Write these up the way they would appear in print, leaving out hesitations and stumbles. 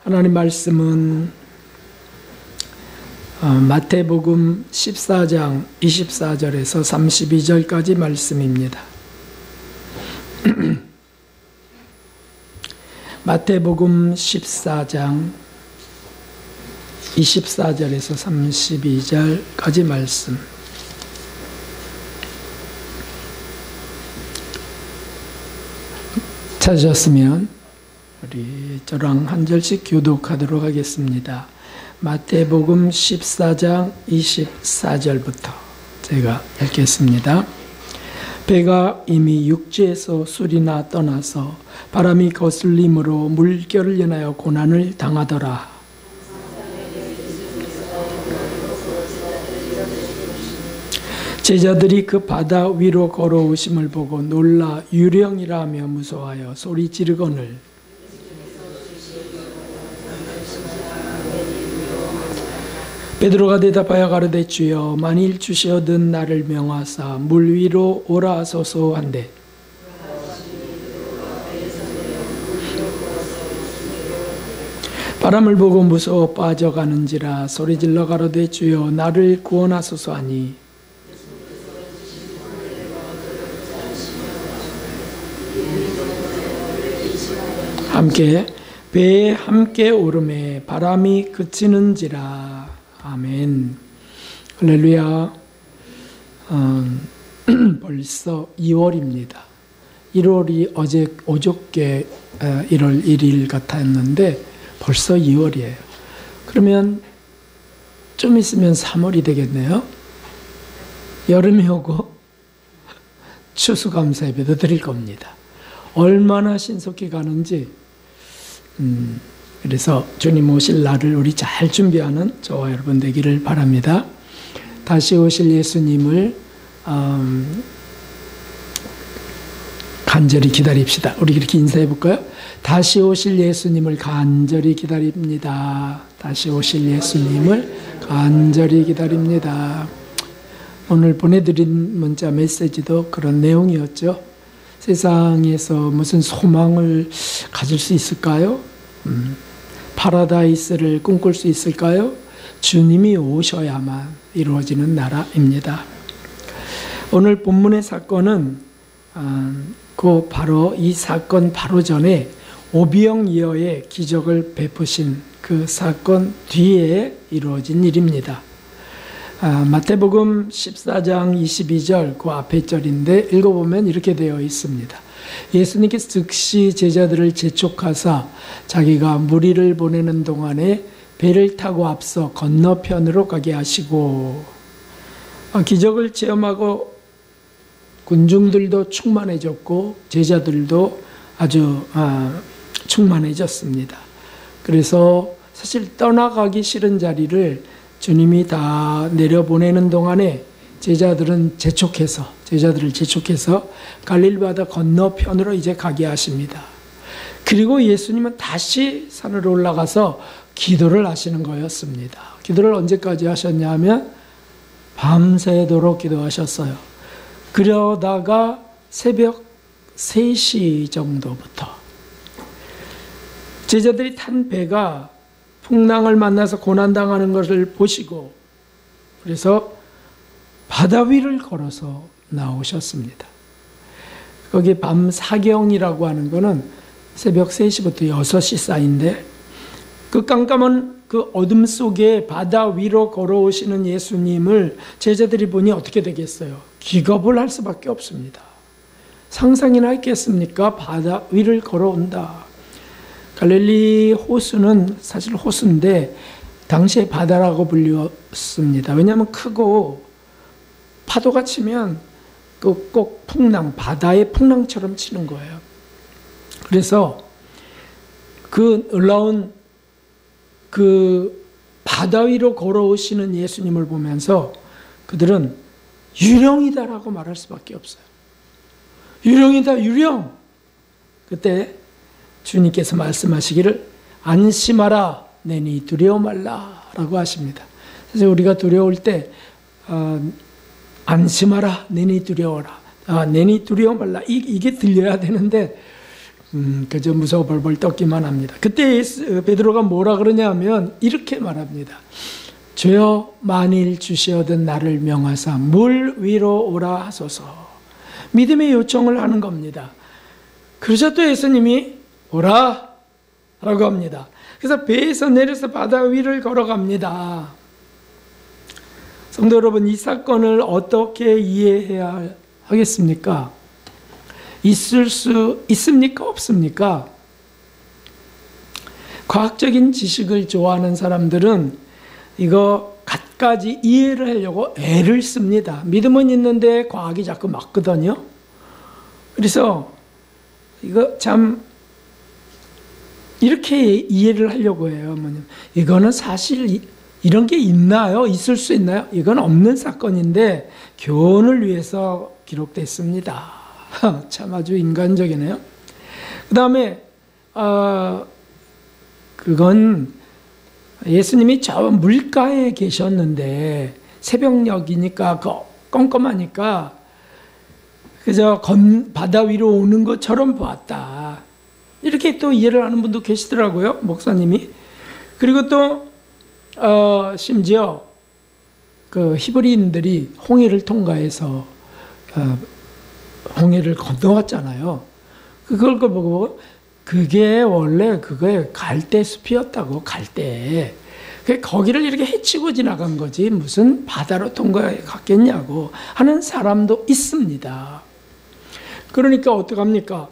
하나님 말씀은 마태복음 14장 24절에서 32절까지 말씀입니다. 마태복음 14장 24절에서 32절까지 말씀. 찾으셨으면 우리 저랑 한 절씩 교독하도록 하겠습니다. 마태복음 14장 24절부터 제가 읽겠습니다. 배가 이미 육지에서 술이나 떠나서 바람이 거슬림으로 물결을 인하여 고난을 당하더라. 제자들이 그 바다 위로 걸어오심을 보고 놀라 유령이라 하며 무서워하여 소리 지르거늘 베드로가 대답하여 가로되 주여 만일 주시어든 나를 명하사 물 위로 오라 하소서 한대 바람을 보고 무서워 빠져가는지라 소리질러 가로되 주여 나를 구원하소서 하니 배에 함께 오름에 바람이 그치는지라. 아멘. 할렐루야. 벌써 2월입니다. 1월이 어저께 1월 1일 같았는데 벌써 2월이에요. 그러면 좀 있으면 3월이 되겠네요. 여름이 오고 추수감사 예배도 드릴 겁니다. 얼마나 신속히 가는지. 그래서 주님 오실 날을 우리 잘 준비하는 저와 여러분 되기를 바랍니다. 다시 오실 예수님을 간절히 기다립시다. 우리 이렇게 인사해 볼까요? 다시 오실 예수님을 간절히 기다립니다. 다시 오실 예수님을 간절히 기다립니다. 오늘 보내드린 문자 메시지도 그런 내용이었죠. 세상에서 무슨 소망을 가질 수 있을까요? 파라다이스를 꿈꿀 수 있을까요? 주님이 오셔야만 이루어지는 나라입니다. 오늘 본문의 사건은 바로 이 사건 바로 전에 오비영 이어의 기적을 베푸신 그 사건 뒤에 이루어진 일입니다. 마태복음 14장 22절 그 앞에 절인데 읽어보면 이렇게 되어 있습니다. 예수님께서 즉시 제자들을 재촉하사 자기가 무리를 보내는 동안에 배를 타고 앞서 건너편으로 가게 하시고 기적을 체험하고 군중들도 충만해졌고 제자들도 아주 충만해졌습니다. 그래서 사실 떠나가기 싫은 자리를 주님이 다 내려보내는 동안에 제자들을 재촉해서 갈릴리 바다 건너편으로 이제 가게 하십니다. 그리고 예수님은 다시 산으로 올라가서 기도를 하시는 거였습니다. 기도를 언제까지 하셨냐 하면 밤새도록 기도하셨어요. 그러다가 새벽 3시 정도부터 제자들이 탄 배가 풍랑을 만나서 고난당하는 것을 보시고 그래서 바다 위를 걸어서 나오셨습니다. 거기 밤 사경이라고 하는 거는 새벽 3시부터 6시 사이인데 그 깜깜한 그 어둠 속에 바다 위로 걸어오시는 예수님을 제자들이 보니 어떻게 되겠어요? 기겁을 할 수밖에 없습니다. 상상이나 했겠습니까? 바다 위를 걸어온다. 갈릴리 호수는 사실 호수인데 당시에 바다라고 불렸습니다. 왜냐하면 크고 파도가 치면 꼭 바다의 풍랑처럼 치는 거예요. 그래서 그 놀라운 그 바다 위로 걸어오시는 예수님을 보면서 그들은 유령이다라고 말할 수밖에 없어요. 유령이다, 유령. 그때 주님께서 말씀하시기를 안심하라, 내니 두려워 말라라고 하십니다. 사실 우리가 두려울 때 안심하라, 내니 두려워라, 내니 두려워 말라 이게 들려야 되는데 그저 무서워 벌벌 떨기만 합니다. 그때 베드로가 뭐라 그러냐 하면 이렇게 말합니다. 주여 만일 주시어든 나를 명하사 물 위로 오라 하소서. 믿음의 요청을 하는 겁니다. 그러자 또 예수님이 오라 라고 합니다. 그래서 배에서 내려서 바다 위를 걸어갑니다. 성도 여러분, 이 사건을 어떻게 이해해야 하겠습니까? 있을 수 있습니까? 없습니까? 과학적인 지식을 좋아하는 사람들은 이거 갖가지 이해를 하려고 애를 씁니다. 믿음은 있는데 과학이 자꾸 막거든요. 그래서 이거 참 이렇게 이해를 하려고 해요. 이거는 사실 이런 게 있나요? 있을 수 있나요? 이건 없는 사건인데 교훈을 위해서 기록됐습니다. 참 아주 인간적이네요. 그 다음에 그건 예수님이 저 물가에 계셨는데 새벽녘이니까 껌껌하니까 그저 바다 위로 오는 것처럼 보았다. 이렇게 또 이해를 하는 분도 계시더라고요, 목사님이. 그리고 또 심지어 그 히브리인들이 홍해를 통과해서 홍해를 건너왔잖아요. 그걸 보고 그게 원래 그거에 갈대 숲이었다고, 갈대. 거기를 이렇게 헤치고 지나간 거지 무슨 바다로 통과해 갔겠냐고 하는 사람도 있습니다. 그러니까 어떡합니까?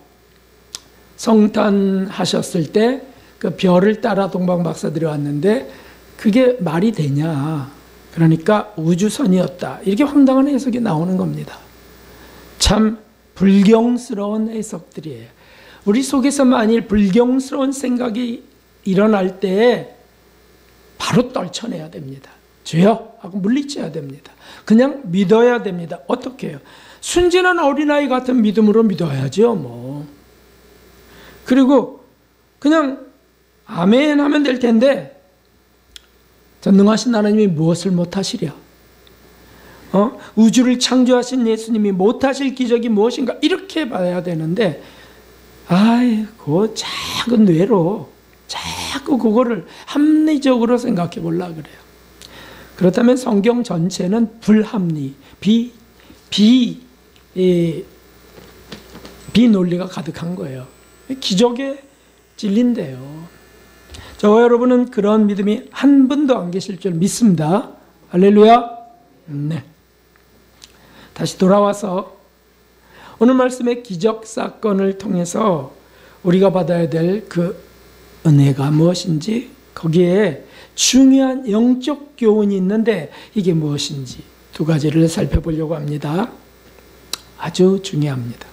성탄하셨을 때 그 별을 따라 동방박사들이 왔는데 그게 말이 되냐? 그러니까 우주선이었다. 이렇게 황당한 해석이 나오는 겁니다. 참 불경스러운 해석들이에요. 우리 속에서 만일 불경스러운 생각이 일어날 때 바로 떨쳐내야 됩니다. 주여 하고 물리쳐야 됩니다. 그냥 믿어야 됩니다. 어떻게 해요? 순진한 어린아이 같은 믿음으로 믿어야죠, 뭐. 그리고 그냥 아멘 하면 될 텐데 전능하신 하나님이 무엇을 못하시랴? 우주를 창조하신 예수님이 못하실 기적이 무엇인가? 이렇게 봐야 되는데 그 작은 뇌로 자꾸 그거를 합리적으로 생각해 보려고 그래요. 그렇다면 성경 전체는 불합리, 비논리가 가득한 거예요. 기적의 진리인데요. 저와 여러분은 그런 믿음이 한 분도 안 계실 줄 믿습니다. 할렐루야. 네. 다시 돌아와서 오늘 말씀의 기적 사건을 통해서 우리가 받아야 될 그 은혜가 무엇인지, 거기에 중요한 영적 교훈이 있는데 이게 무엇인지 두 가지를 살펴보려고 합니다. 아주 중요합니다.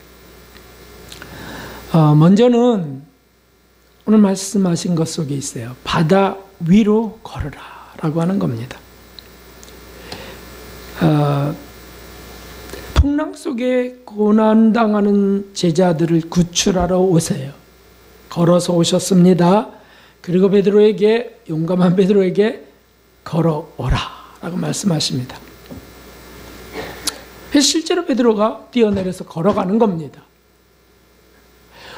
먼저는 오늘 말씀하신 것 속에 있어요. 바다 위로 걸으라 라고 하는 겁니다. 풍랑 속에 고난당하는 제자들을 구출하러 오세요. 걸어서 오셨습니다. 그리고 베드로에게, 용감한 베드로에게 걸어오라 라고 말씀하십니다. 실제로 베드로가 뛰어내려서 걸어가는 겁니다.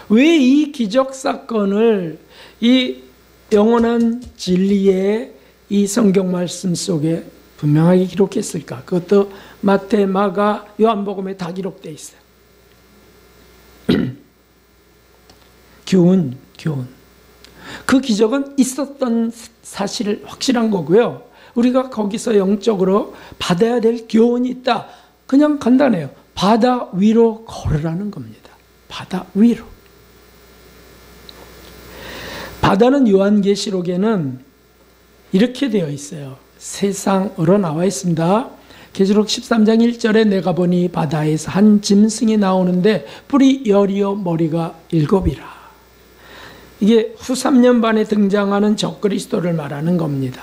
왜 이 기적 사건을 이 영원한 진리의 이 성경 말씀 속에 분명하게 기록했을까? 그것도 마태, 마가, 요한복음에 다 기록되어 있어요. 교훈. 그 기적은 있었던 사실을 확실한 거고요. 우리가 거기서 영적으로 받아야 될 교훈이 있다. 그냥 간단해요. 바다 위로 걸으라는 겁니다. 바다 위로. 바다는 요한계시록에는 이렇게 되어 있어요. 세상으로 나와 있습니다. 계시록 13장 1절에 내가 보니 바다에서 한 짐승이 나오는데 뿔이 10이요 머리가 7이라. 이게 후 3년 반에 등장하는 적그리스도를 말하는 겁니다.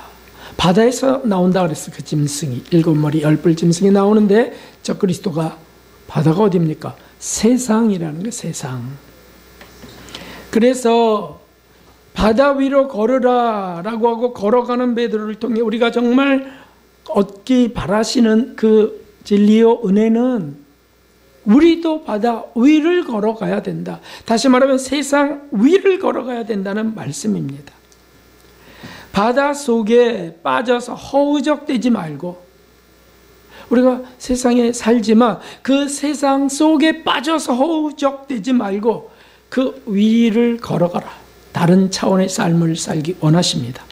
바다에서 나온다 그랬어. 그 짐승이 7머리 10뿔 짐승이 나오는데 적그리스도가, 바다가 어디입니까? 세상이라는 거예요. 세상. 그래서 바다 위로 걸으라 라고 하고 걸어가는 베드로를 통해 우리가 정말 얻기 바라시는 그 진리요 은혜는 우리도 바다 위를 걸어가야 된다. 다시 말하면 세상 위를 걸어가야 된다는 말씀입니다. 바다 속에 빠져서 허우적대지 말고, 우리가 세상에 살지만 그 세상 속에 빠져서 허우적대지 말고 그 위를 걸어가라. 다른 차원의 삶을 살기 원하십니다.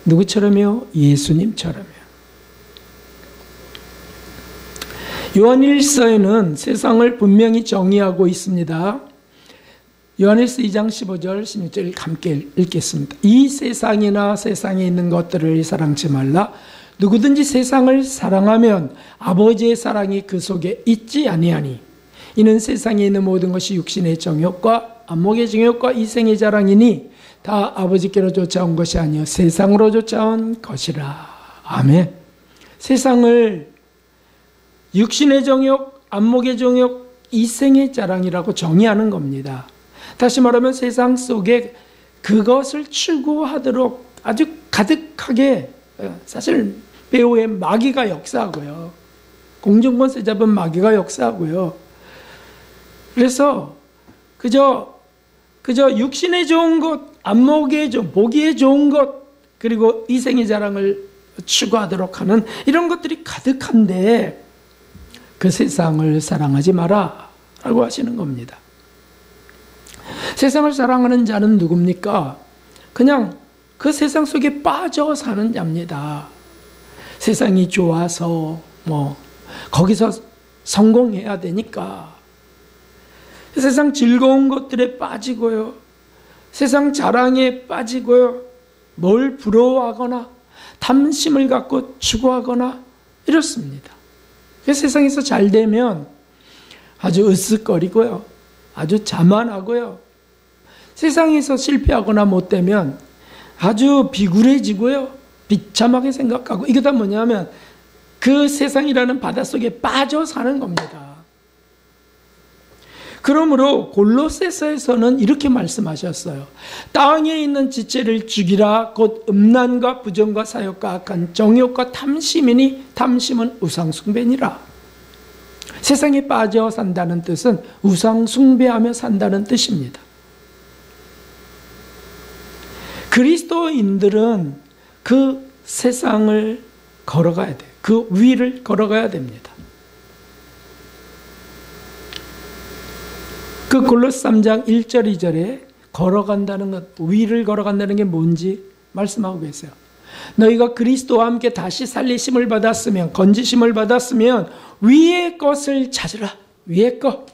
누구처럼요? 예수님처럼요. 요한일서에는 세상을 분명히 정의하고 있습니다. 요한일서 2장 15절 16절 함께 읽겠습니다. 이 세상이나 세상에 있는 것들을 사랑치 말라. 누구든지 세상을 사랑하면 아버지의 사랑이 그 속에 있지 아니하니 이는 세상에 있는 모든 것이 육신의 정욕과 안목의 정욕과 이생의 자랑이니 다 아버지께로 쫓아온 것이 아니요 세상으로 쫓아온 것이라. 아멘. 세상을 육신의 정욕, 안목의 정욕, 이생의 자랑이라고 정의하는 겁니다. 다시 말하면 세상 속에 그것을 추구하도록 아주 가득하게, 사실 배후에 마귀가 역사하고요. 공중권세 잡은 마귀가 역사하고요. 그래서 그저 육신의 좋은 것, 안목의 좋은, 보기에 좋은 것, 그리고 이생의 자랑을 추구하도록 하는 이런 것들이 가득한데 그 세상을 사랑하지 마라 라고 하시는 겁니다. 세상을 사랑하는 자는 누굽니까? 그냥 그 세상 속에 빠져 사는 자입니다. 세상이 좋아서 거기서 성공해야 되니까 세상 즐거운 것들에 빠지고요. 세상 자랑에 빠지고요. 뭘 부러워하거나 탐심을 갖고 추구하거나 이렇습니다. 세상에서 잘 되면 아주 으쓱거리고요. 아주 자만하고요. 세상에서 실패하거나 못되면 아주 비굴해지고요. 비참하게 생각하고, 이게 다 뭐냐면 그 세상이라는 바닷속에 빠져 사는 겁니다. 그러므로 골로새서에서는 이렇게 말씀하셨어요. 땅에 있는 지체를 죽이라. 곧 음란과 부정과 사욕과 악한 정욕과 탐심이니 탐심은 우상숭배니라. 세상에 빠져 산다는 뜻은 우상숭배하며 산다는 뜻입니다. 그리스도인들은 그 세상을 걸어가야 돼요. 그 위를 걸어가야 됩니다. 그 골로새 3장 1절 2절에 걸어간다는 것, 위를 걸어간다는 게 뭔지 말씀하고 계세요. 너희가 그리스도와 함께 다시 살리심을 받았으면, 건지심을 받았으면 위의 것을 찾으라. 위의 것.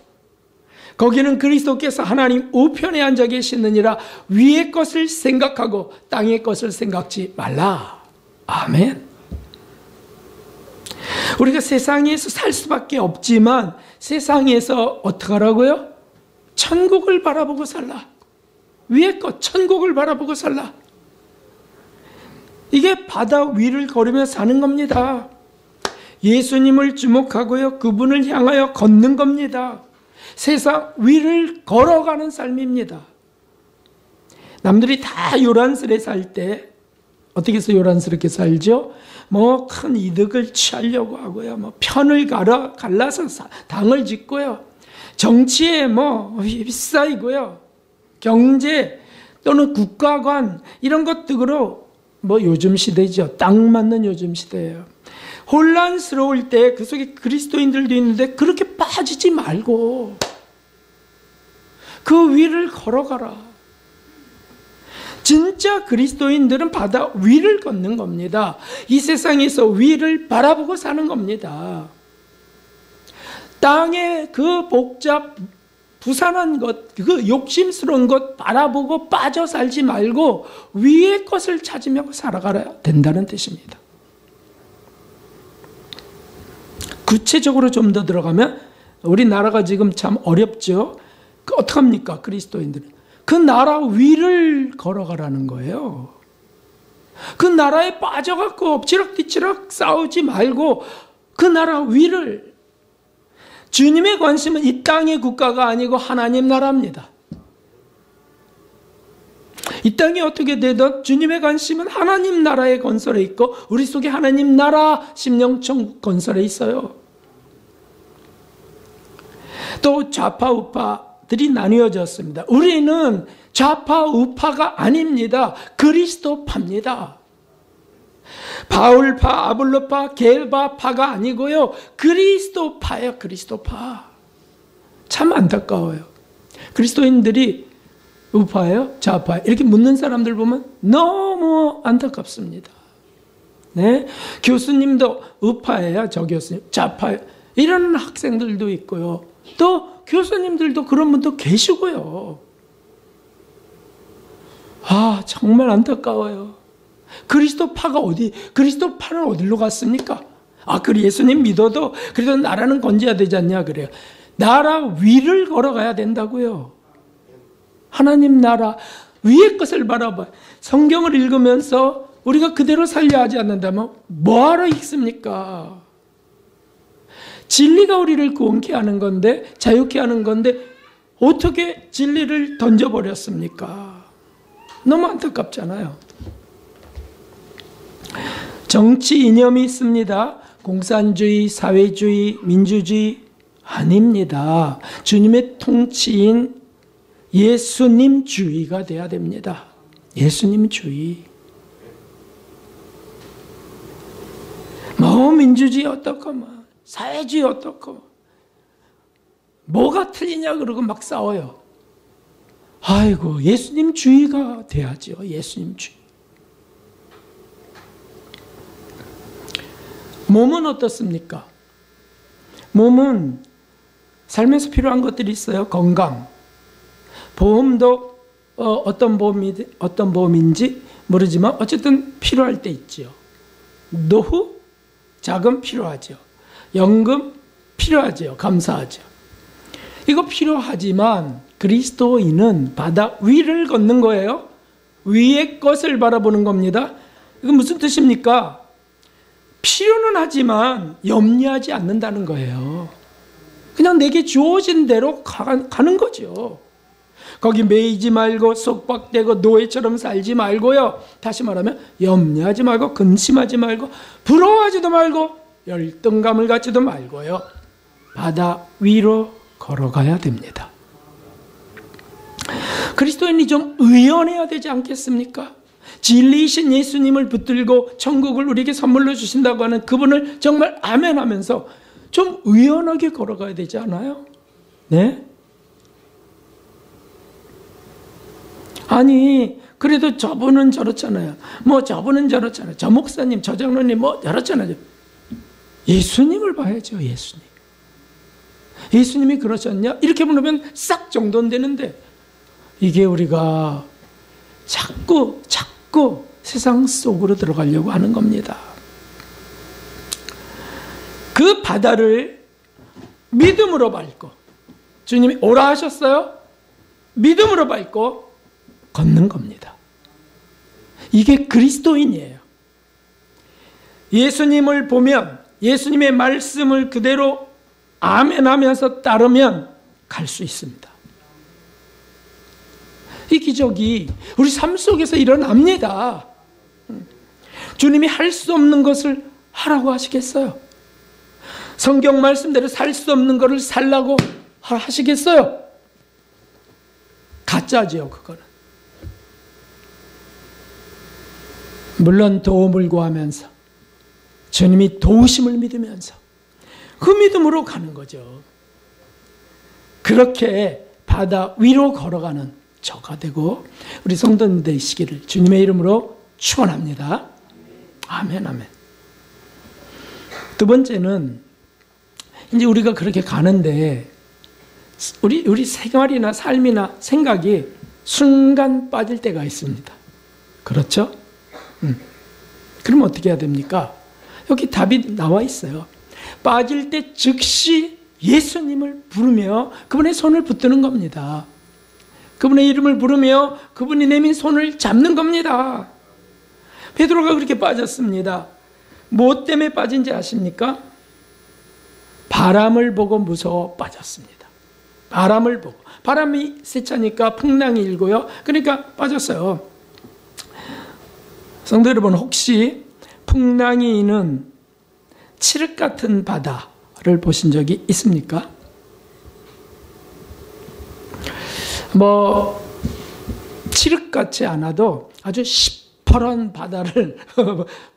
거기는 그리스도께서 하나님 우편에 앉아 계시느니라. 위의 것을 생각하고 땅의 것을 생각지 말라. 아멘. 우리가 세상에서 살 수밖에 없지만 세상에서 어떻게 하라고요? 천국을 바라보고 살라. 위의 것, 천국을 바라보고 살라. 이게 바다 위를 걸으며 사는 겁니다. 예수님을 주목하고요. 그분을 향하여 걷는 겁니다. 세상 위를 걸어가는 삶입니다. 남들이 다 요란스레 살 때 어떻게 해서 요란스럽게 살죠? 큰 이득을 취하려고 하고요. 편을 갈라서 당을 짓고요. 정치에 휩싸이고요. 경제 또는 국가관 이런 것들로 요즘 시대죠. 딱 맞는 요즘 시대예요. 혼란스러울 때 그 속에 그리스도인들도 있는데 그렇게 빠지지 말고 그 위를 걸어가라. 진짜 그리스도인들은 바다 위를 걷는 겁니다. 이 세상에서 위를 바라보고 사는 겁니다. 땅의 그 부산한 것, 그 욕심스러운 것 바라보고 빠져 살지 말고 위의 것을 찾으며 살아가야 된다는 뜻입니다. 구체적으로 좀 더 들어가면 우리나라가 지금 참 어렵죠. 어떡합니까? 그리스도인들은. 그 나라 위를 걸어가라는 거예요. 그 나라에 빠져갖고 엎치락뒤치락 싸우지 말고 그 나라 위를. 주님의 관심은 이 땅의 국가가 아니고 하나님 나라입니다. 이 땅이 어떻게 되든 주님의 관심은 하나님 나라의 건설에 있고 우리 속에 하나님 나라 심령천국 건설에 있어요. 또 좌파 우파들이 나뉘어졌습니다. 우리는 좌파 우파가 아닙니다. 그리스도파입니다. 바울파, 아볼로파, 게바파가 아니고요. 그리스도파예요. 그리스도파. 참 안타까워요. 그리스도인들이 우파예요? 좌파예요? 이렇게 묻는 사람들 보면 너무 안타깝습니다. 네? 교수님도 우파예요? 저 교수님. 좌파예요? 이런 학생들도 있고요. 또 교수님들도 그런 분도 계시고요. 아, 정말 안타까워요. 그리스도파가 그리스도파는 어디로 갔습니까? 아, 그래, 예수님 믿어도 그래도 나라는 건져야 되지 않냐, 그래요. 나라 위를 걸어가야 된다고요. 하나님 나라 위의 것을 바라봐요. 성경을 읽으면서 우리가 그대로 살려 하지 않는다면 뭐하러 읽습니까? 진리가 우리를 구원케 하는 건데, 자유케 하는 건데 어떻게 진리를 던져버렸습니까? 너무 안타깝잖아요. 정치 이념이 있습니다. 공산주의, 사회주의, 민주주의 아닙니다. 주님의 통치인 예수님주의가 돼야 됩니다. 예수님주의. 뭐 민주주의 어떻고 뭐 사회주의 어떻고 뭐가 틀리냐 그러고 막 싸워요. 아이고, 예수님주의가 돼야죠. 예수님주의. 몸은 어떻습니까? 몸은 삶에서 필요한 것들이 있어요. 건강. 보험도 어떤 보험인지 모르지만 어쨌든 필요할 때 있죠. 노후, 자금 필요하죠. 연금 필요하죠. 감사하죠. 이거 필요하지만 그리스도인은 바다 위를 걷는 거예요. 위의 것을 바라보는 겁니다. 이건 무슨 뜻입니까? 필요는 하지만 염려하지 않는다는 거예요. 그냥 내게 주어진 대로 가는 거죠. 거기 매이지 말고 속박되고 노예처럼 살지 말고요. 다시 말하면 염려하지 말고 근심하지 말고 부러워하지도 말고 열등감을 갖지도 말고요. 바다 위로 걸어가야 됩니다. 그리스도인이 좀 의연해야 되지 않겠습니까? 진리이신 예수님을 붙들고 천국을 우리에게 선물로 주신다고 하는 그분을 정말 아멘하면서 좀 의연하게 걸어가야 되지 않아요? 네? 아니, 그래도 저분은 저렇잖아요. 뭐 저분은 저렇잖아요. 저 목사님, 저 장로님 뭐 저렇잖아요. 예수님을 봐야죠. 예수님. 예수님이 그러셨냐? 이렇게 물으면 싹 정돈되는데 이게 우리가 자꾸 세상 속으로 들어가려고 하는 겁니다. 그 바다를 믿음으로 밟고, 주님이 오라 하셨어요? 믿음으로 밟고 걷는 겁니다. 이게 그리스도인이에요. 예수님을 보면, 예수님의 말씀을 그대로 아멘하면서 따르면 갈 수 있습니다. 이 기적이 우리 삶 속에서 일어납니다. 주님이 할 수 없는 것을 하라고 하시겠어요? 성경 말씀대로 살 수 없는 것을 살라고 하시겠어요? 가짜지요, 그거는. 물론 도움을 구하면서, 주님이 도우심을 믿으면서 그 믿음으로 가는 거죠. 그렇게 바다 위로 걸어가는 저가 되고 우리 성도님 되시기를 주님의 이름으로 축원합니다. 아멘, 아멘. 두 번째는 이제 우리가 그렇게 가는데 우리 생활이나 삶이나 생각이 순간 빠질 때가 있습니다. 그렇죠? 그럼 어떻게 해야 됩니까? 여기 답이 나와 있어요. 빠질 때 즉시 예수님을 부르며 그분의 손을 붙드는 겁니다. 그분의 이름을 부르며 그분이 내민 손을 잡는 겁니다. 베드로가 그렇게 빠졌습니다. 무엇 때문에 빠진지 아십니까? 바람을 보고 무서워 빠졌습니다. 바람을 보고. 바람이 세차니까 풍랑이 일고요. 그러니까 빠졌어요. 성도 여러분, 혹시 풍랑이 있는 칠흑 같은 바다를 보신 적이 있습니까? 뭐 칠흑같이 않아도 아주 시퍼런 바다를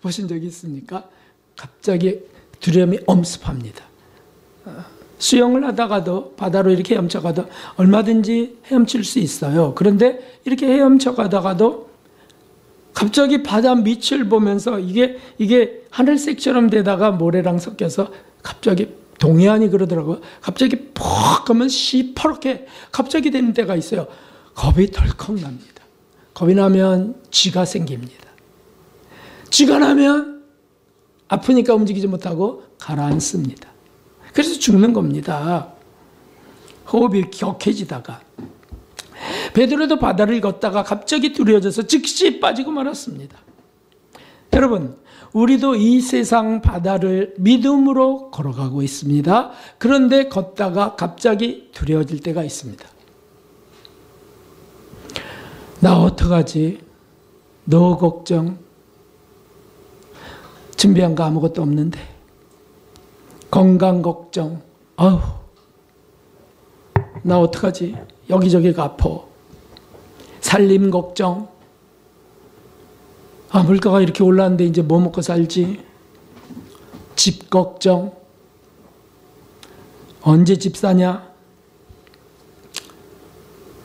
보신 적이 있습니까? 갑자기 두려움이 엄습합니다. 수영을 하다가도 바다로 이렇게 헤엄쳐가도 얼마든지 헤엄칠 수 있어요. 그런데 이렇게 헤엄쳐가다가도 갑자기 바다 밑을 보면서 이게 하늘색처럼 되다가 모래랑 섞여서 갑자기 동해안이 그러더라고요. 갑자기 퍽 하면 시퍼렇게 갑자기 되는 때가 있어요. 겁이 덜컥 납니다. 겁이 나면 쥐가 생깁니다. 쥐가 나면 아프니까 움직이지 못하고 가라앉습니다. 그래서 죽는 겁니다. 호흡이 격해지다가. 베드로도 바다를 걷다가 갑자기 두려워져서 즉시 빠지고 말았습니다. 여러분, 우리도 이 세상 바다를 믿음으로 걸어가고 있습니다. 그런데 걷다가 갑자기 두려워질 때가 있습니다. 나 어떡하지? 너 걱정. 준비한 거 아무것도 없는데. 건강 걱정. 아우, 나 어떡하지? 여기저기가 아파. 살림 걱정. 아, 물가가 이렇게 올랐는데 이제 뭐 먹고 살지? 집 걱정. 언제 집 사냐?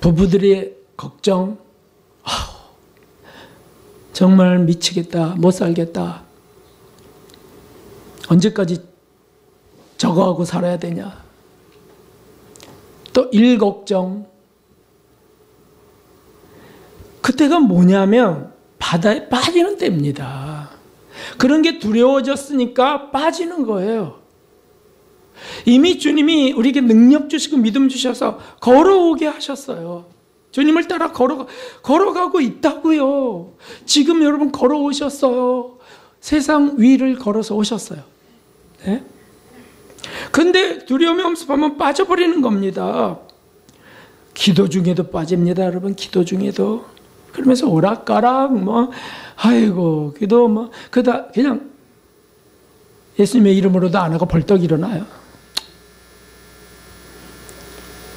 부부들의 걱정. 아우, 정말 미치겠다. 못 살겠다. 언제까지 저거 하고 살아야 되냐? 또 일 걱정. 그때가 뭐냐면 바다에 빠지는 때입니다. 그런 게 두려워졌으니까 빠지는 거예요. 이미 주님이 우리에게 능력 주시고 믿음 주셔서 걸어오게 하셨어요. 주님을 따라 걸어가고 있다고요. 지금 여러분 걸어오셨어요. 세상 위를 걸어서 오셨어요. 네? 근데 두려움이 엄습하면 빠져버리는 겁니다. 기도 중에도 빠집니다, 여러분. 기도 중에도. 그러면서 오락가락 아이고 기도 그냥 예수님의 이름으로도 안 하고 벌떡 일어나요.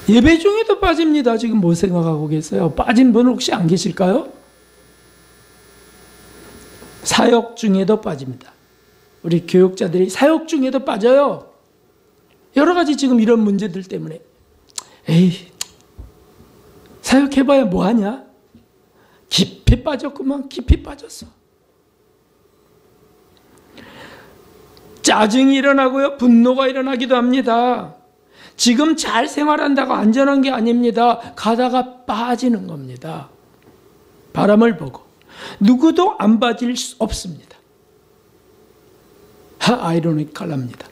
예배 중에도 빠집니다. 지금 뭐 생각하고 계세요? 빠진 분 혹시 안 계실까요? 사역 중에도 빠집니다. 우리 교육자들이 사역 중에도 빠져요. 여러 가지 지금 이런 문제들 때문에. 에이, 사역해봐야 뭐하냐? 깊이 빠졌구만. 깊이 빠졌어. 짜증이 일어나고요. 분노가 일어나기도 합니다. 지금 잘 생활한다고 안전한 게 아닙니다. 가다가 빠지는 겁니다. 바람을 보고. 누구도 안 빠질 수 없습니다. 아이러니컬합니다.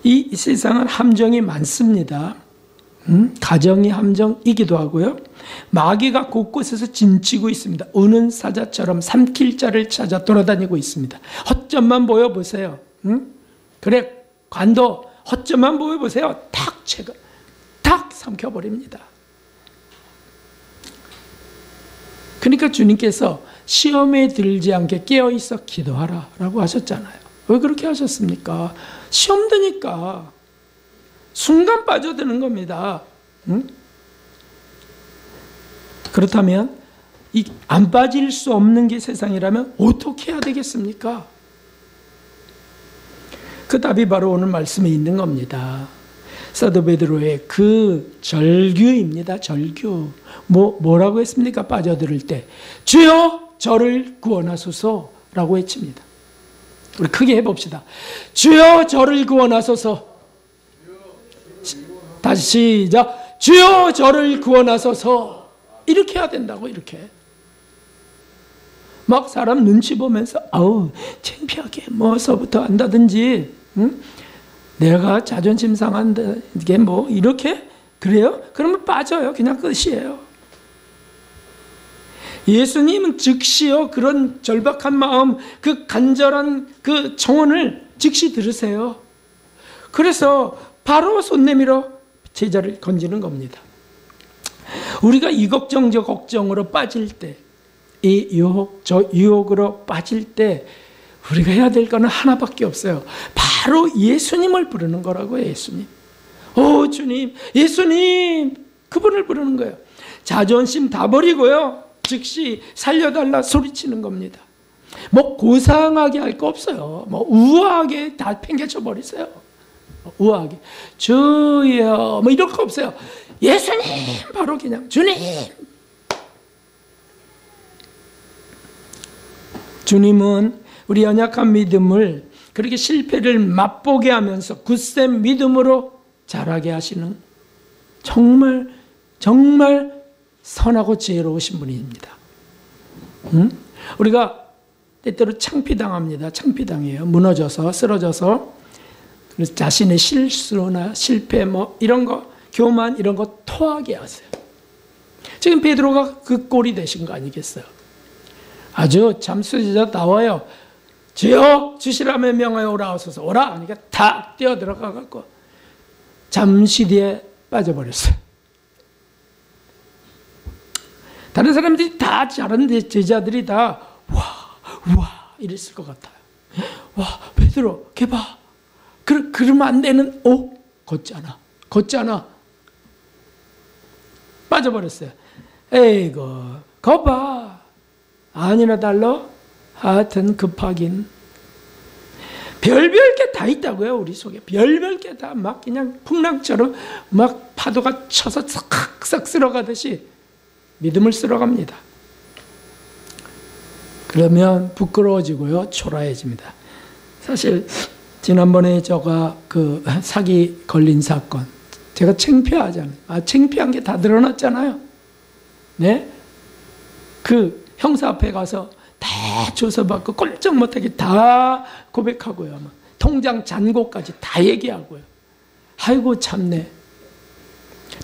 이 세상은 함정이 많습니다. 가정이 함정이기도 하고요. 마귀가 곳곳에서 진치고 있습니다. 우는 사자처럼 삼킬 자를 찾아 돌아다니고 있습니다. 허점만 보여보세요. 그래, 관도 허점만 보여보세요. 탁 삼켜버립니다. 그러니까 주님께서 시험에 들지 않게 깨어있어 기도하라 라고 하셨잖아요. 왜 그렇게 하셨습니까? 시험 드니까 순간 빠져드는 겁니다. 그렇다면 안 빠질 수 없는 게 세상이라면 어떻게 해야 되겠습니까? 그 답이 바로 오늘 말씀에 있는 겁니다. 사도 베드로의 그 절규입니다. 절규. 뭐라고 했습니까? 빠져들을 때 주여 저를 구원하소서라고 외칩니다. 우리 크게 해봅시다. 주여 저를 구원하소서. 다시 시작. 주여 저를 구원하소서. 이렇게 해야 된다고. 이렇게 막 사람 눈치 보면서 아우 창피하게 뭐서부터 한다든지 내가 자존심 상한데 이게 뭐 이렇게 그래요? 그러면 빠져요. 그냥 끝이에요. 예수님은 즉시요 그런 절박한 마음, 그 간절한 그 청원을 즉시 들으세요. 그래서 바로 손 내밀어 제자를 건지는 겁니다. 우리가 이 걱정 저 걱정으로 빠질 때, 이 유혹 저 유혹으로 빠질 때 우리가 해야 될 거는 하나밖에 없어요. 바로 예수님을 부르는 거라고요. 예수님. 오 주님, 예수님, 그분을 부르는 거예요. 자존심 다 버리고요. 즉시 살려달라 소리치는 겁니다. 뭐 고상하게 할 거 없어요. 뭐 우아하게 다 팽개쳐 버리세요. 우아하게 주여 뭐 이럴 거 없어요. 예수님 바로 그냥 주님. 주님은 우리 연약한 믿음을 그렇게 실패를 맛보게 하면서 굳센 믿음으로 자라게 하시는 정말 선하고 지혜로우신 분입니다. 우리가 때때로 창피당합니다. 창피당해요. 무너져서 쓰러져서 그래서 자신의 실수나 실패 뭐 이런 거 교만 이런 거 토하게 하세요. 지금 베드로가 그 꼴이 되신 거 아니겠어요? 아주 잠수지자 나와요. 주여 주시라면 명하여 오라 하소서. 오라 하니까 다 뛰어들어가 갖고 잠시 뒤에 빠져버렸어요. 다른 사람들이 다 다른 제자들이 다 와 이랬을 것 같아요. 와 베드로 걔 봐. 그러면 안 되는 걷잖아 빠져버렸어요. 에이고 거봐 아니나 달러 하여튼 급하긴 별별 게 다 있다고요. 우리 속에 별별 게 다 막 그냥 풍랑처럼 막 파도가 쳐서 싹싹 쓸어가듯이 믿음을 쓸어갑니다. 그러면 부끄러워지고요. 초라해집니다. 사실 지난번에 제가 그 사기 걸린 사건 제가 창피하잖아요. 창피한 게 다 드러났잖아요. 네? 그 형사 앞에 가서 다 조사받고 꼼짝 못하게 다 고백하고요. 통장 잔고까지 다 얘기하고요. 아이고 참네.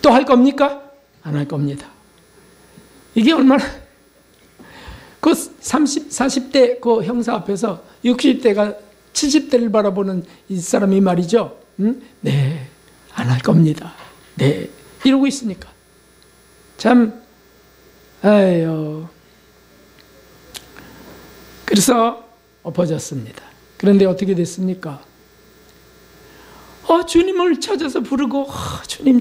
또 할 겁니까? 안 할 겁니다. 이게 얼마나 그 40대 그 형사 앞에서 60대가 70대를 바라보는 이 사람이 말이죠. 네, 안 할 겁니다. 네, 이러고 있으니까 참 아유. 그래서 엎어졌습니다. 그런데 어떻게 됐습니까? 주님을 찾아서 부르고 주님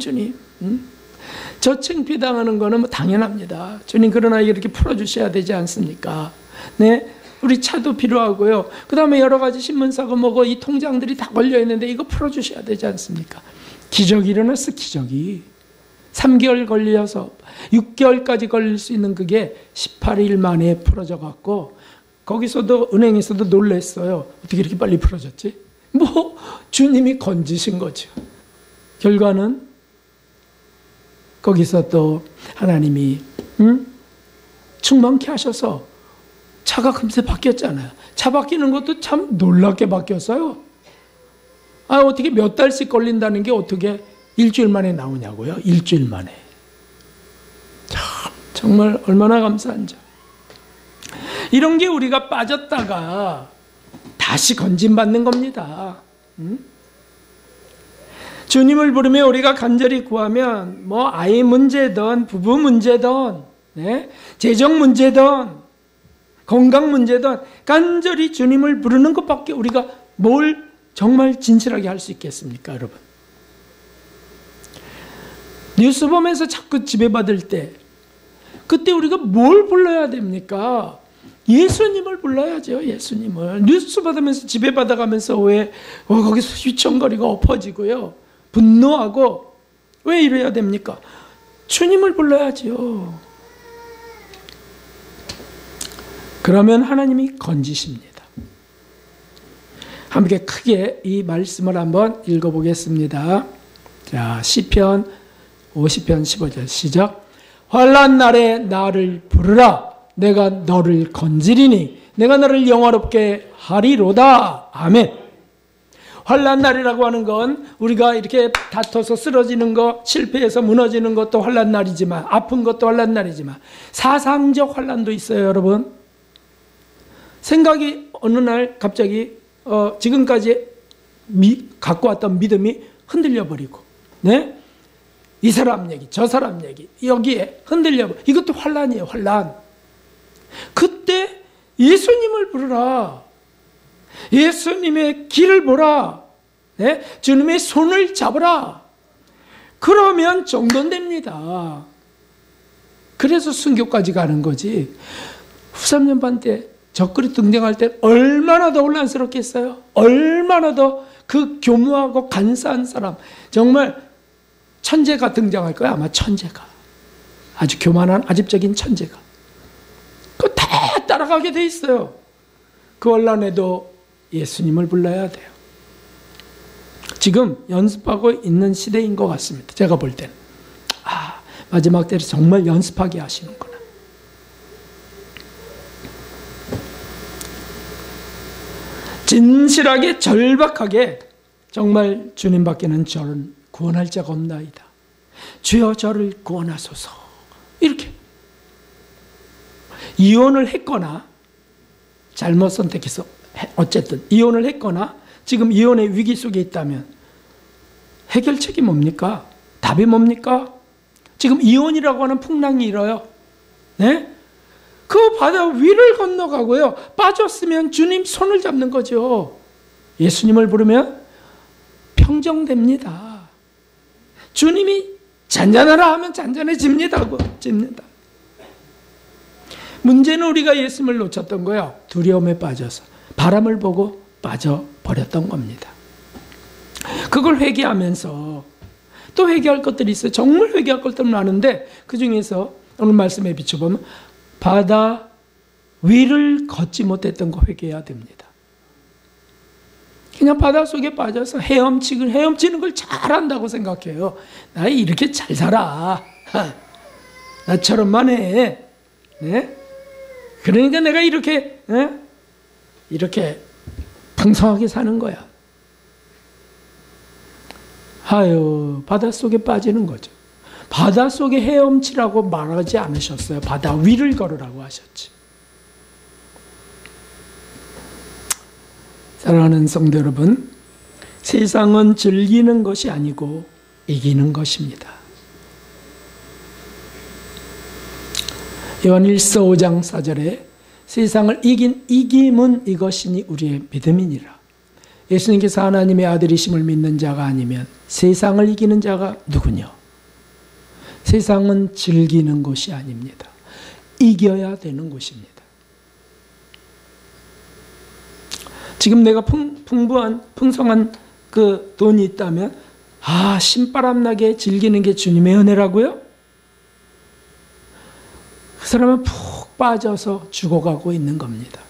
저 창피당하는 거는 뭐 당연합니다. 주님 그러나 이렇게 풀어주셔야 되지 않습니까? 네, 우리 차도 필요하고요. 그 다음에 여러 가지 신문사고 뭐고 이 통장들이 다 걸려있는데 이거 풀어주셔야 되지 않습니까? 기적이 일어났어. 기적이 3개월 걸려서 6개월까지 걸릴 수 있는 그게 18일 만에 풀어져 갖고 거기서도 은행에서도 놀랐어요. 어떻게 이렇게 빨리 풀어졌지? 뭐 주님이 건지신 거죠. 결과는 거기서 또 하나님이 충만케 하셔서 차가 금세 바뀌었잖아요. 차 바뀌는 것도 참 놀랍게 바뀌었어요. 어떻게 몇 달씩 걸린다는 게 어떻게 일주일 만에 나오냐고요. 일주일 만에. 정말 얼마나 감사한지. 이런 게 우리가 빠졌다가 다시 건진받는 겁니다. 주님을 부르며 우리가 간절히 구하면 뭐 아이 문제든 부부 문제든 네? 재정 문제든 건강 문제든 간절히 주님을 부르는 것밖에 우리가 뭘 정말 진실하게 할 수 있겠습니까, 여러분? 뉴스 보면서 자꾸 지배받을 때 그때 우리가 뭘 불러야 됩니까? 예수님을 불러야죠. 예수님을. 뉴스 받으면서 지배받아가면서 왜 거기서 휘청거리고 엎어지고요. 분노하고 왜 이래야 됩니까? 주님을 불러야죠. 그러면 하나님이 건지십니다. 함께 크게 이 말씀을 한번 읽어보겠습니다. 자, 시편 50편 15절 시작. 환난 날에 나를 부르라. 내가 너를 건지리니 내가 너를 영화롭게 하리로다. 아멘. 환난 날이라고 하는 건 우리가 이렇게 다퉈서 쓰러지는 것, 실패해서 무너지는 것도 환난 날이지만 아픈 것도 환난 날이지만 사상적 환난도 있어요, 여러분. 생각이 어느 날 갑자기 지금까지 갖고 왔던 믿음이 흔들려 버리고, 네? 이 사람 얘기, 저 사람 얘기 여기에 흔들려 버리고 이것도 환난이에요, 환난. 그때 예수님을 부르라. 예수님의 길을 보라. 네? 주님의 손을 잡으라. 그러면 정돈됩니다. 그래서 순교까지 가는 거지. 후삼년반 때 적그리 등장할 때 얼마나 더 혼란스럽겠어요? 얼마나 더 그 교묘하고 간사한 사람, 정말 천재가 등장할 거야. 아마 천재가, 아주 교만한 아집적인 천재가. 그거 다 따라가게 돼 있어요. 그 혼란에도 예수님을 불러야 돼요. 지금 연습하고 있는 시대인 것 같습니다. 제가 볼 때는. 마지막 때를 정말 연습하게 하시는구나. 진실하게 절박하게 정말 주님밖에는 저를 구원할 자가 없나이다. 주여 저를 구원하소서. 이렇게 이혼을 했거나 잘못 선택해서 어쨌든 이혼을 했거나 지금 이혼의 위기 속에 있다면 해결책이 뭡니까? 답이 뭡니까? 지금 이혼이라고 하는 풍랑이 일어요. 네? 그 바다 위를 건너가고요. 빠졌으면 주님 손을 잡는 거죠. 예수님을 부르면 평정됩니다. 주님이 잔잔하라 하면 잔잔해집니다. 문제는 우리가 예수님을 놓쳤던 거예요. 두려움에 빠져서 바람을 보고 빠져버렸던 겁니다. 그걸 회개하면서 또 회개할 것들이 있어요. 정말 회개할 것들은 많은데 그 중에서 오늘 말씀에 비춰보면 바다 위를 걷지 못했던 거 회개해야 됩니다. 그냥 바다 속에 빠져서 헤엄치는 걸 잘한다고 생각해요. 나 이렇게 잘 살아. 나처럼만 해. 네? 그러니까 내가 이렇게 풍성하게 사는 거야. 바닷속에 빠지는 거죠. 바닷속에 헤엄치라고 말하지 않으셨어요. 바다 위를 걸으라고 하셨지. 사랑하는 성도 여러분, 세상은 즐기는 것이 아니고 이기는 것입니다. 요한일서 5장 4절에 세상을 이긴 이김은 이것이니 우리의 믿음이니라. 예수님께서 하나님의 아들이심을 믿는 자가 아니면 세상을 이기는 자가 누구냐? 세상은 즐기는 것이 아닙니다. 이겨야 되는 것입니다. 지금 내가 풍성한 그 돈이 있다면 신바람 나게 즐기는 게 주님의 은혜라고요? 그 사람은 푹 빠져서 죽어가고 있는 겁니다.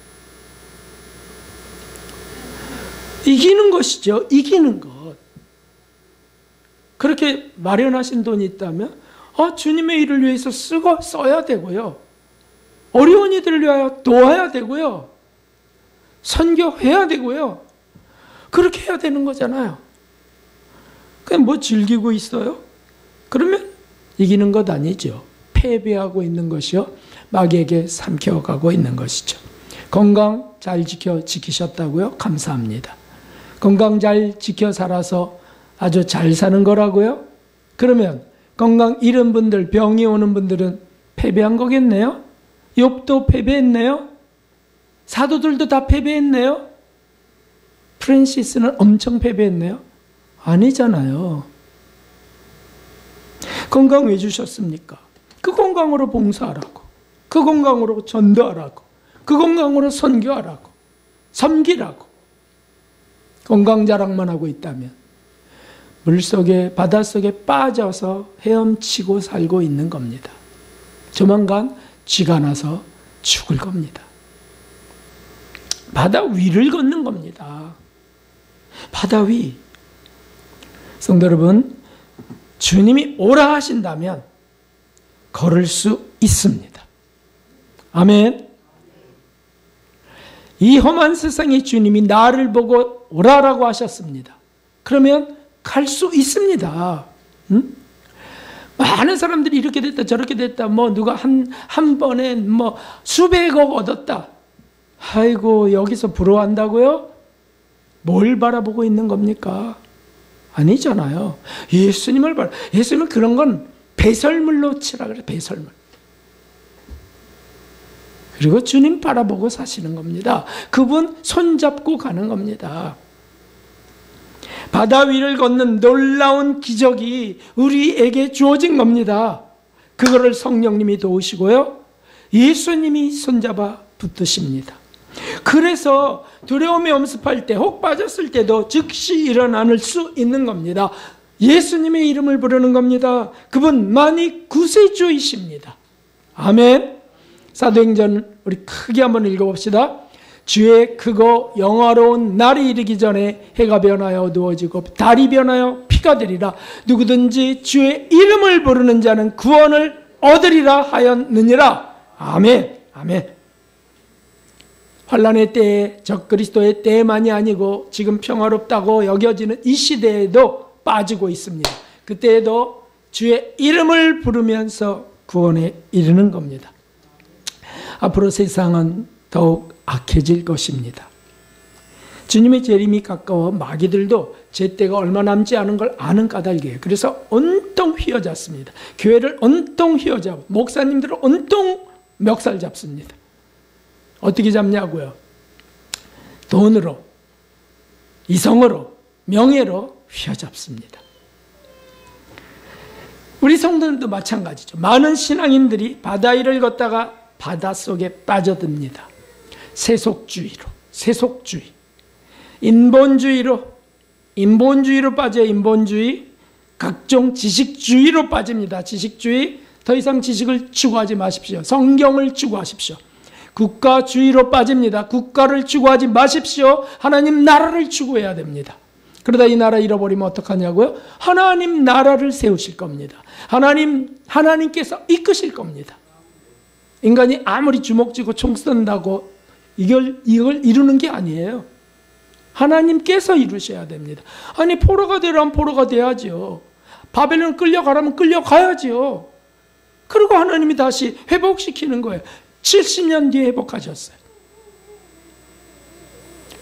이기는 것이죠. 이기는 것. 그렇게 마련하신 돈이 있다면 주님의 일을 위해서 써야 되고요. 어려운 이들을 위하여 도와야 되고요. 선교해야 되고요. 그렇게 해야 되는 거잖아요. 그냥 뭐 즐기고 있어요? 그러면 이기는 것 아니죠. 패배하고 있는 것이요. 마귀에게 삼켜가고 있는 것이죠. 건강 잘 지키셨다고요? 감사합니다. 건강 잘 지켜 살아서 아주 잘 사는 거라고요? 그러면 건강 잃은 분들, 병이 오는 분들은 패배한 거겠네요? 욥도 패배했네요? 사도들도 다 패배했네요? 프란시스는 엄청 패배했네요? 아니잖아요. 건강 왜 주셨습니까? 그 건강으로 봉사하라고, 그 건강으로 전도하라고, 그 건강으로 선교하라고, 섬기라고. 건강 자랑만 하고 있다면 물속에, 바닷속에 빠져서 헤엄치고 살고 있는 겁니다. 조만간 쥐가 나서 죽을 겁니다. 바다 위를 걷는 겁니다. 바다 위. 성도 여러분, 주님이 오라 하신다면 걸을 수 있습니다. 아멘. 이 험한 세상에 주님이 나를 보고 오라라고 하셨습니다. 그러면 갈 수 있습니다. 응? 많은 사람들이 이렇게 됐다 저렇게 됐다, 누가 한 번에 수백억 얻었다. 아이고, 여기서 부러워한다고요? 뭘 바라보고 있는 겁니까? 아니잖아요. 예수님은 그런 건 배설물로 치라 그래, 배설물. 그리고 주님 바라보고 사시는 겁니다. 그분 손잡고 가는 겁니다. 바다 위를 걷는 놀라운 기적이 우리에게 주어진 겁니다. 그거를 성령님이 도우시고요. 예수님이 손잡아 붙드십니다. 그래서 두려움에 엄습할 때, 혹 빠졌을 때도 즉시 일어날 수 있는 겁니다. 예수님의 이름을 부르는 겁니다. 그분만이 구세주이십니다. 아멘. 사도행전 우리 크게 한번 읽어봅시다. 주의 크고 영화로운 날이 이르기 전에 해가 변하여 어두워지고 달이 변하여 피가 되리라. 누구든지 주의 이름을 부르는 자는 구원을 얻으리라 하였느니라. 아멘. 아멘. 환난의 때에 적그리스도의 때만이 아니고 지금 평화롭다고 여겨지는 이 시대에도 빠지고 있습니다. 그때에도 주의 이름을 부르면서 구원에 이르는 겁니다. 앞으로 세상은 더욱 악해질 것입니다. 주님의 재림이 가까워 마귀들도 제 때가 얼마 남지 않은 걸 아는 까닭이에요. 그래서 온통 휘어잡습니다. 교회를 온통 휘어잡고 목사님들을 온통 멱살 잡습니다. 어떻게 잡냐고요? 돈으로, 이성으로, 명예로 휘어잡습니다. 우리 성도들도 마찬가지죠. 많은 신앙인들이 바다 위를 걷다가 바닷속에 빠져듭니다. 세속주의로, 세속주의, 인본주의로 빠져요. 인본주의, 각종 지식주의로 빠집니다. 지식주의, 더 이상 지식을 추구하지 마십시오. 성경을 추구하십시오. 국가주의로 빠집니다. 국가를 추구하지 마십시오. 하나님 나라를 추구해야 됩니다. 그러다 이 나라 잃어버리면 어떡하냐고요? 하나님 나라를 세우실 겁니다. 하나님께서 이끄실 겁니다. 인간이 아무리 주먹 쥐고 총 쏜다고 이걸 이루는 게 아니에요. 하나님께서 이루셔야 됩니다. 아니, 포로가 되라면 포로가 돼야죠. 바벨론 끌려가라면 끌려가야죠. 그리고 하나님이 다시 회복시키는 거예요. 70년 뒤에 회복하셨어요.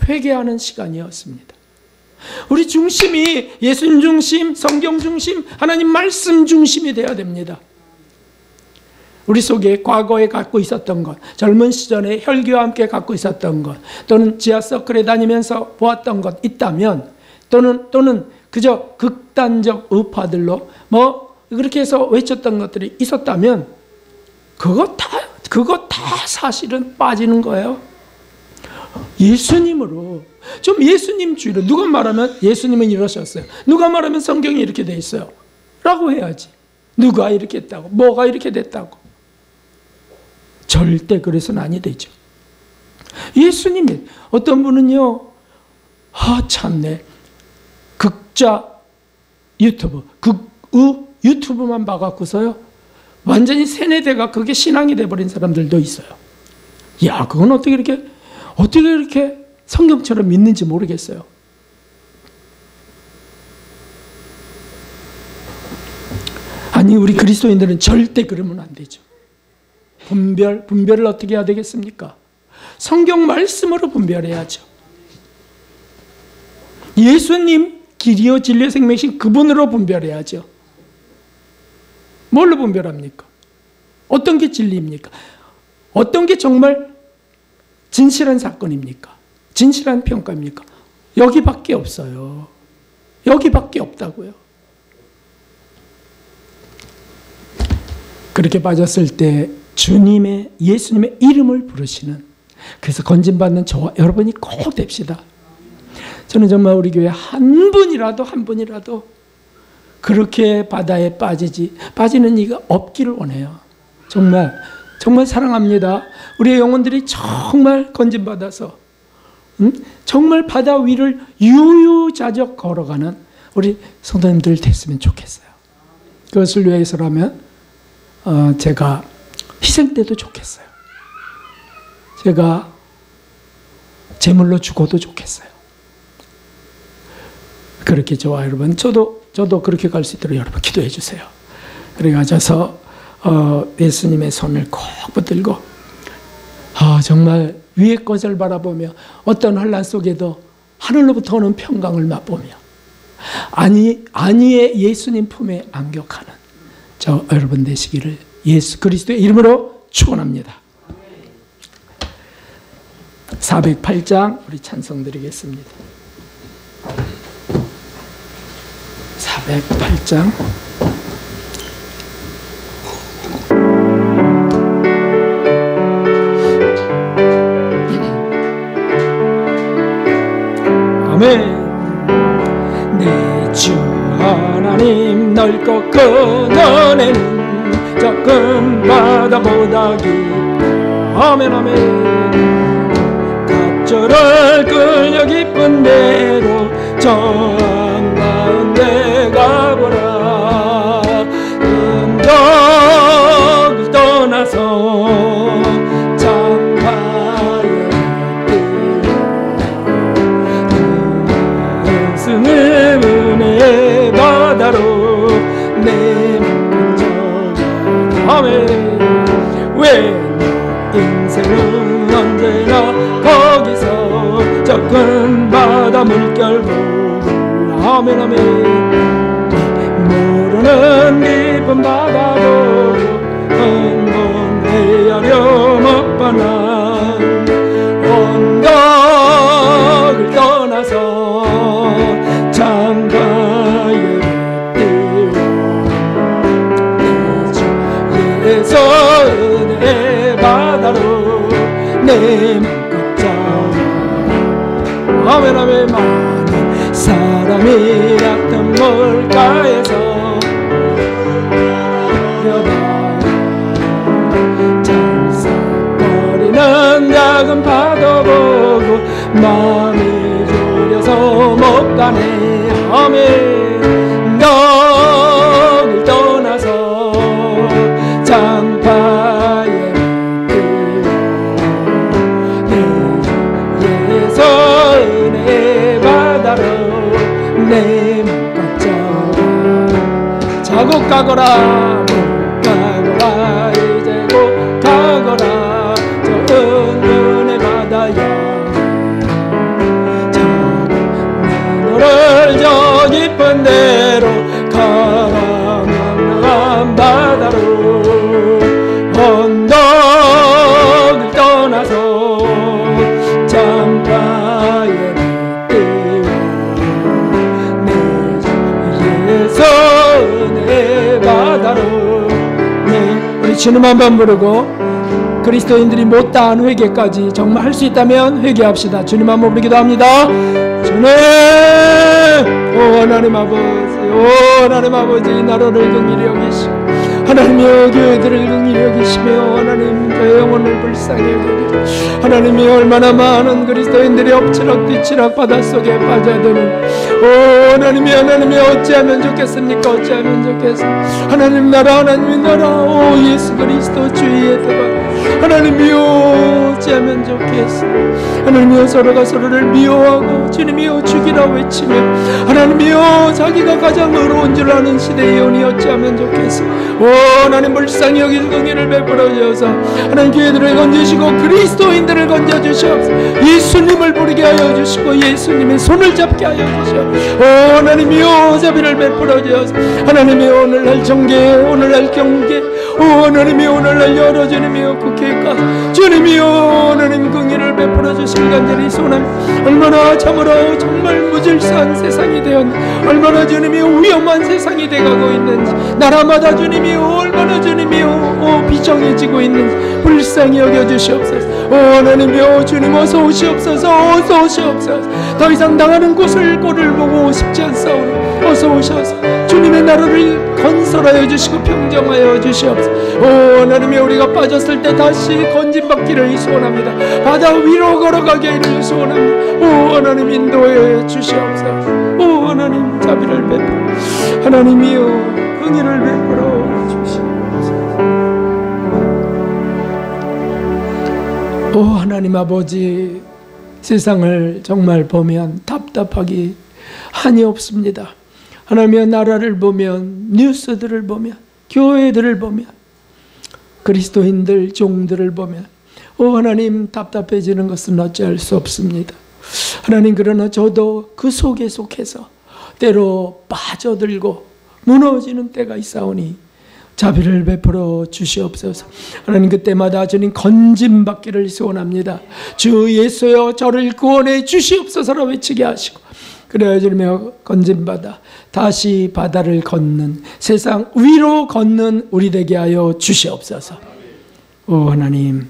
회개하는 시간이었습니다. 우리 중심이 예수님 중심, 성경 중심, 하나님 말씀 중심이 되어야 됩니다. 우리 속에 과거에 갖고 있었던 것, 젊은 시절에 혈기와 함께 갖고 있었던 것, 또는 지하서클에 다니면서 보았던 것 있다면, 또는 그저 극단적 우파들로 그렇게 해서 외쳤던 것들이 있었다면 그거 다 사실은 빠지는 거예요. 예수님으로, 좀 예수님주의로, 누가 말하면 예수님은 이러셨어요, 누가 말하면 성경이 이렇게 돼 있어요 라고 해야지. 누가 이렇게 했다고, 뭐가 이렇게 됐다고. 절대 그래서는 아니 되죠. 예수님이, 어떤 분은요, 참네, 극자 유튜브, 극우 유튜브만 봐갖고서요 완전히 세뇌대가 그게 신앙이 돼버린 사람들도 있어요. 야, 그건 어떻게 이렇게 성경처럼 믿는지 모르겠어요. 아니, 우리 그리스도인들은 절대 그러면 안 되죠. 분별을 어떻게 해야 되겠습니까? 성경 말씀으로 분별해야죠. 예수님 길이요 진리요 생명이신 그분으로 분별해야죠. 뭘로 분별합니까? 어떤 게 진리입니까? 어떤 게 정말 진실한 사건입니까? 진실한 평가입니까? 여기밖에 없어요. 여기밖에 없다고요. 그렇게 빠졌을 때 예수님의 이름을 부르시는, 그래서 건진받는 저와 여러분이 꼭 됩시다. 저는 정말 우리 교회 한 분이라도 그렇게 바다에 빠지는 이가 없기를 원해요. 정말 사랑합니다. 우리의 영혼들이 정말 건진받아서 정말 바다 위를 유유자적 걸어가는 우리 성도님들 됐으면 좋겠어요. 그것을 위해서라면 제가 희생돼도 좋겠어요. 제가 제물로 죽어도 좋겠어요. 그렇게 저와 여러분, 저도 그렇게 갈 수 있도록 여러분 기도해 주세요. 그래가지고 예수님의 손을 꼭 붙들고 정말 위의 것을 바라보며 어떤 환난 속에도 하늘로부터 오는 평강을 맛보며 안위의 예수님 품에 안격하는 저 여러분 되시기를 예수 그리스도의 이름으로 축원합니다. 408장 우리 찬송 드리겠습니다. 408장 아멘. 내 주 하나님 넓고 큰 은혜는 저 큰 바다보다 깊다. 아멘 아멘. 갑절을 끌려 깊은 대로 저 한가운데 가보라. 은덕을 떠나서 창가에 뛰어 승을 은혜의 바다로 내맘 져가. 아멘. 왜 인생은 언제나 거기서 저 큰 바다 물결 보라. 아멘 아멘. 모르는 깊은 바다도 한번 헤아려 못 봐나. 언덕을 떠나서 창가에 뛰어 예수 은혜의 바다로 내 맘 걷자. 아멘 아멘. 많은 사람이 얕은 물가에서 찰싹거리는 작은 파도 보고 마음이 졸여서 못 가네. 아멘. 너를 떠나서 장파에 예수 은혜의 바다로 내 맘 걷자. 자고 가거라 못 가거라 이제 곧 가거라 저 은혜의 바다야. 너를 저 깊은 데로 가라. 맘나간 바다로 언덕을 떠나서 창가에 뛰어 예수 은혜의 바다로 네. 우리 주님 한번 부르고 그리스도인들이 못다한 회개까지 정말 할 수 있다면 회개합시다. 주님 한번 부르기도 합니다. 주님, 오 하나님 아버지, 오 하나님 아버지, 이 나라를 긍휼히 여기시고 하나님이여 교회들을 긍휼히 여기시며 하나님 저의 영혼을 불쌍히 여기시고 하나님이 얼마나 많은 그리스도인들이 엎치락 뒤치락 바닷속에 빠져드는 오 하나님이 어찌하면 좋겠습니까? 어찌하면 좋겠습니까? 하나님 나라 하나님의 나라 오 예수 그리스도 주의 대박 하나님이여 어찌하면 좋겠습니까? 하나님이여 서로가 서로를 미워하고 주님이여 죽이라 외치며 하나님이여 자기가 가장 의로운 줄 아는 시대의 영이 어찌하면 좋겠습니까? 오 하나님 불쌍히 여기서 긍휼을 베풀어 주셔서 하나님 교회들을 건지시고 그리스도인들을 건져 주시옵소서. 예수님을 부르게 하여 주시고 예수님의 손을 잡게 하여 주시옵소서. 오 하나님이여 자비를 베풀어 주셔서 하나님이여 오늘날 정죄 오늘날 경계 오 하나님이여 오늘날 여러 주님이여 국회가 주님이여 하나님 긍휼을 베풀어 주시길 간절히 소원합니다. 얼마나 참으로 정말 무질서한 세상이 되었는지 얼마나 주님이여 위험한 세상이 돼가고 있는지 나라마다 주님이여 얼마나 주님이여 비정해지고 있는지 불쌍히 여겨주시옵소서. 오 하나님이여 주님 어서 오시옵소서. 어서 오시옵소서. 더 이상 당하는 곳을 꼴을 보고 싶지 않사오니 어서 오셔서 주님의 나라를 건설하여 주시고 평정하여 주시옵소서. 오 하나님이여 우리가 빠졌을 때 다시 건진받기를 소원합니다. 바다 위로 걸어가기를 소원합니다. 오 하나님 인도해 주시옵소서. 오 하나님 자비를 베풀어 하나님이여 긍휼을 베풀어 주시옵소서. 오 하나님 아버지 세상을 정말 보면 답답하기 한이 없습니다. 하나님의 나라를 보면 뉴스들을 보면 교회들을 보면 그리스도인들 종들을 보면 오 하나님 답답해지는 것은 어찌할 수 없습니다. 하나님 그러나 저도 그 속에 속해서 때로 빠져들고 무너지는 때가 있사오니 자비를 베풀어 주시옵소서. 하나님 그때마다 주님 건짐받기를 소원합니다. 주 예수여 저를 구원해 주시옵소서라 외치게 하시고 그래야 주님의 건짐받아 다시 바다를 걷는 세상 위로 걷는 우리 되게 하여 주시옵소서. 오 하나님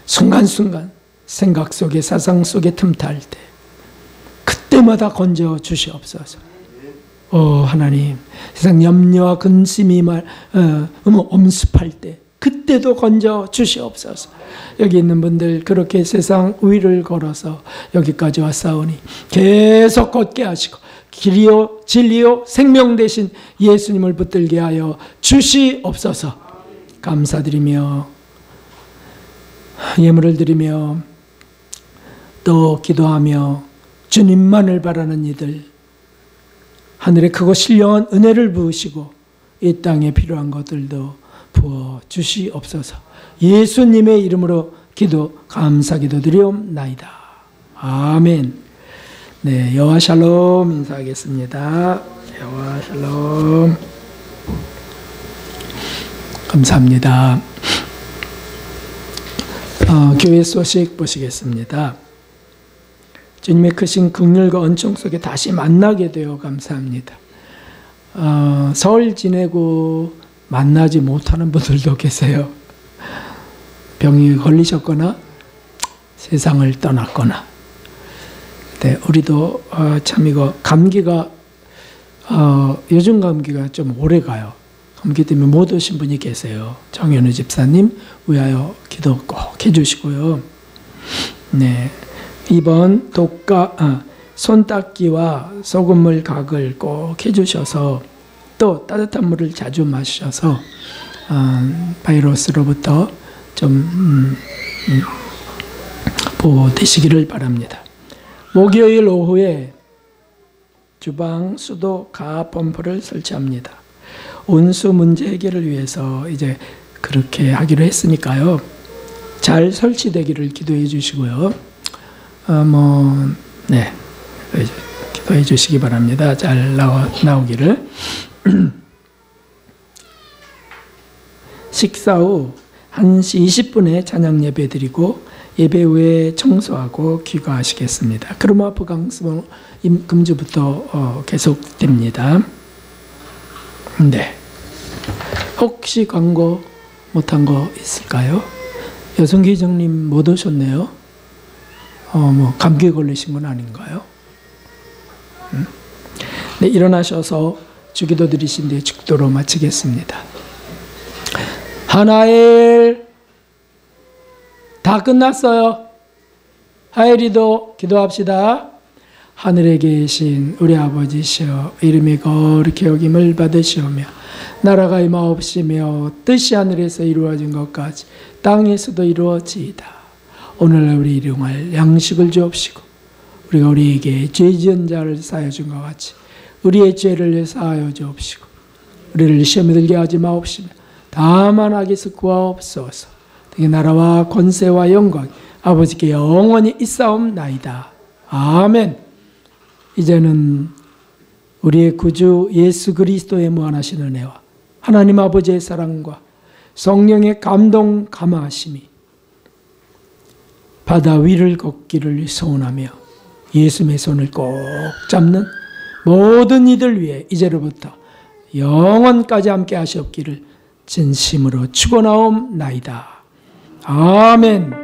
순간순간 생각 속에 사상 속에 틈탈 때 그때마다 건져 주시옵소서. 하나님, 세상 염려와 근심이 엄습할 때 그때도 건져 주시옵소서. 여기 있는 분들 그렇게 세상 위를 걸어서 여기까지 왔사오니 계속 걷게 하시고 길이요 진리요 생명 되신 예수님을 붙들게 하여 주시옵소서. 감사드리며 예물을 드리며 또 기도하며 주님만을 바라는 이들, 하늘의 크고 신령한 은혜를 부으시고 이 땅에 필요한 것들도 부어 주시옵소서. 예수님의 이름으로 감사 기도드리옵나이다. 아멘. 네, 여호와 샬롬 인사하겠습니다. 여호와 샬롬. 감사합니다. 교회 소식 보시겠습니다. 주님의 크신 긍휼과 은총 속에 다시 만나게 되어 감사합니다. 설 지내고 만나지 못하는 분들도 계세요. 병이 걸리셨거나 세상을 떠났거나. 네, 우리도 참 이거 감기가 요즘 감기가 좀 오래 가요. 감기 때문에 못 오신 분이 계세요. 정현우 집사님 위하여 기도 꼭 해주시고요. 네, 이번 손 닦기와 소금물 각을 꼭 해주셔서 또 따뜻한 물을 자주 마셔서 바이러스로부터 좀 보호되시기를 바랍니다. 목요일 오후에 주방 수도 가압 펌프를 설치합니다. 온수 문제 해결을 위해서 이제 그렇게 하기로 했으니까요. 잘 설치되기를 기도해 주시고요. 네, 기도해 주시기 바랍니다. 잘 나오기를. 식사 후 1시 20분에 찬양 예배 드리고 예배 후에 청소하고 귀가하시겠습니다. 크로마프 강습은 금주부터 계속됩니다. 네. 혹시 광고 못한 거 있을까요? 여성기정님 못 오셨네요. 감기에 걸리신 건 아닌가요? 네, 일어나셔서 주기도 드리신 뒤에 축도로 마치겠습니다. 하나엘 다 끝났어요. 하엘이도 기도합시다. 하늘에 계신 우리 아버지시여, 이름이 거룩히 여김을 받으시오며 나라가 임하옵시며 뜻이 하늘에서 이루어진 것까지 땅에서도 이루어지이다. 오늘날 우리 일용할 양식을 주옵시고 우리가 우리에게 죄 지은 자를 사하여 준 것 같이 우리의 죄를 사하여 주옵시고 우리를 시험에 들게 하지 마옵시며 다만 악에서 구하옵소서. 되게 나라와 권세와 영광 아버지께 영원히 있사옵나이다. 아멘. 이제는 우리의 구주 예수 그리스도의 무한하신 은혜와 하나님 아버지의 사랑과 성령의 감동 감화하심이 바다 위를 걷기를 소원하며 예수님의 손을 꼭 잡는 모든 이들 위해 이제로부터 영원까지 함께 하시옵기를 진심으로 축원하옵나이다. 아멘.